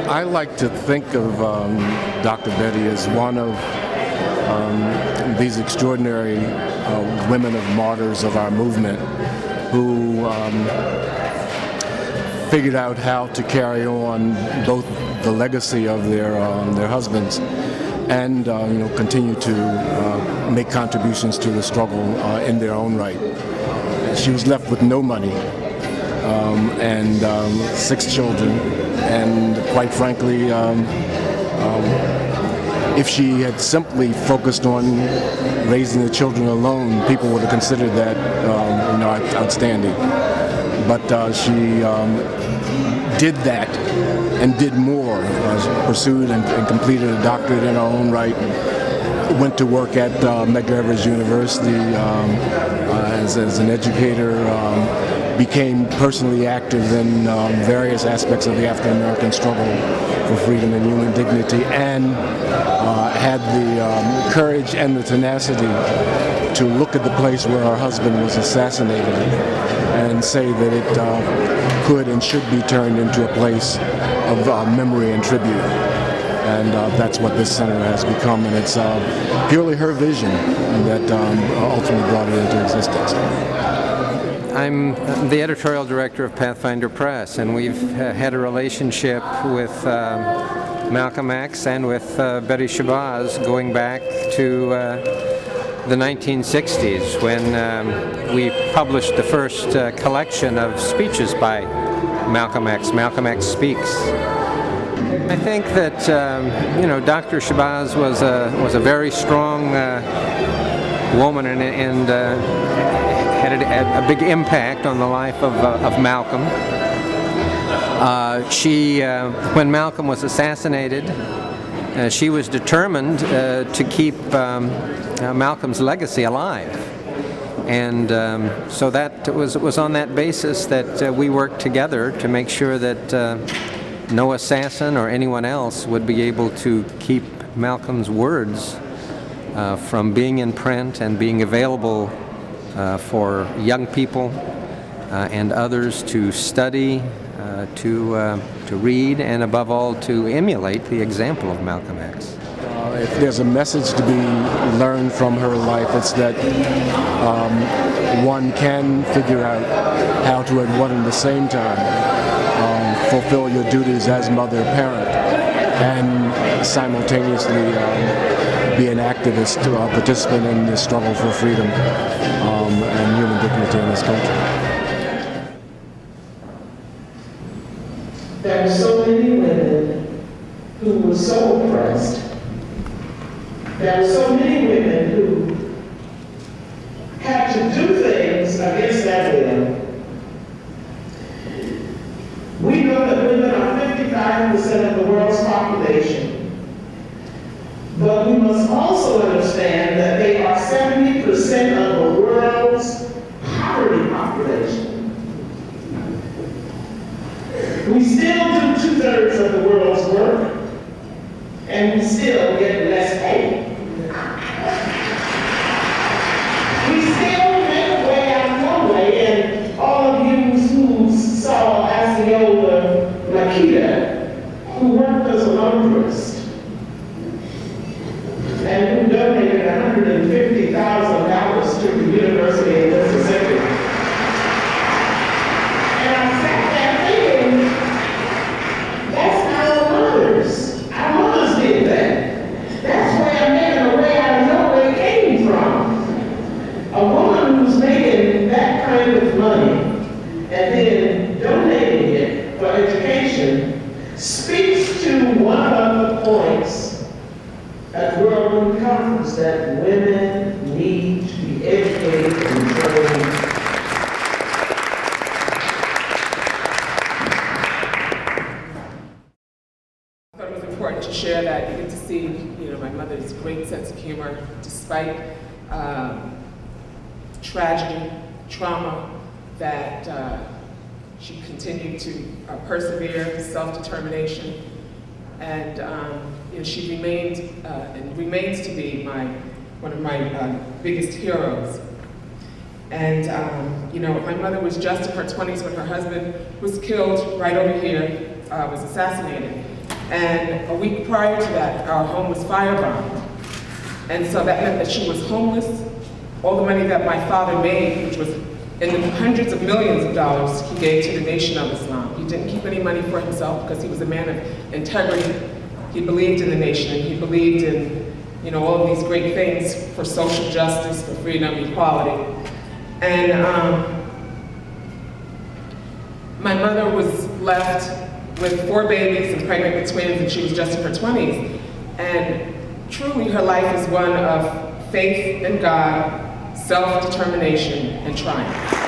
I like to think of Dr. Betty as one of these extraordinary women of martyrs of our movement who figured out how to carry on both the legacy of their husbands and continue to make contributions to the struggle in their own right. She was left with no money and 6 children, and quite frankly, if she had simply focused on raising the children alone, people would have considered that outstanding. But she did that and did more. She pursued and completed a doctorate in her own right. Went to work at Medgar Evers University as an educator. Became personally active in various aspects of the African American struggle for freedom and human dignity, and had the courage and the tenacity to look at the place where her husband was assassinated and say that it could and should be turned into a place of memory and tribute. And that's what this center has become, and it's purely her vision that ultimately brought it into existence. I'm the editorial director of Pathfinder Press, and we've had a relationship with Malcolm X and with Betty Shabazz going back to the 1960s, when we published the first collection of speeches by Malcolm X, Malcolm X Speaks. I think that Dr. Shabazz was a very strong woman and had a big impact on the life of Malcolm. When Malcolm was assassinated, she was determined to keep Malcolm's legacy alive, and so that was on that basis that we worked together to make sure that no assassin or anyone else would be able to keep Malcolm's words from being in print and being available for young people and others to study, to read, and above all to emulate the example of Malcolm X. If there's a message to be learned from her life, it's that one can figure out how to at one and the same time fulfill your duties as mother, parent, and simultaneously be an activist, participant in the struggle for freedom and human dignity in this country. There were so many women who were so oppressed. There were so many women who had to do things against their will. We know that women are 55% of the world's population, but we must also understand that they are 70% of the world's poverty population. We still do 2/3 of the world's work, and we still get less pay. We still make way out of no way, and all of you who saw Osceola Makita, who worked as a laundress, and who donated $150,000 to the University of Mississippi. And I sat there thinking, that's our mothers. Our mothers did that. That's where making a way out of nowhere came from. A woman who's making that kind of money and then donating it for education speaks to one of the points at the World Conference, that women need to be educated and trained. I thought it was important to share that. You get to see, my mother's great sense of humor, despite tragedy, trauma, that she continued to persevere, self-determination, and she remained and remains to be one of my biggest heroes. And my mother was just in her 20s when her husband was killed right over here, was assassinated. And a week prior to that, our home was firebombed. And so that meant that she was homeless. All the money that my father made, which was in the hundreds of millions of dollars, he gave to the Nation of Islam. He didn't keep any money for himself because he was a man of integrity. He believed in the nation, and he believed in, you know, all of these great things for social justice, for freedom, equality. And my mother was left with 4 babies and pregnant with twins, and she was just in her 20s. And truly her life is one of faith in God, self-determination, and triumph.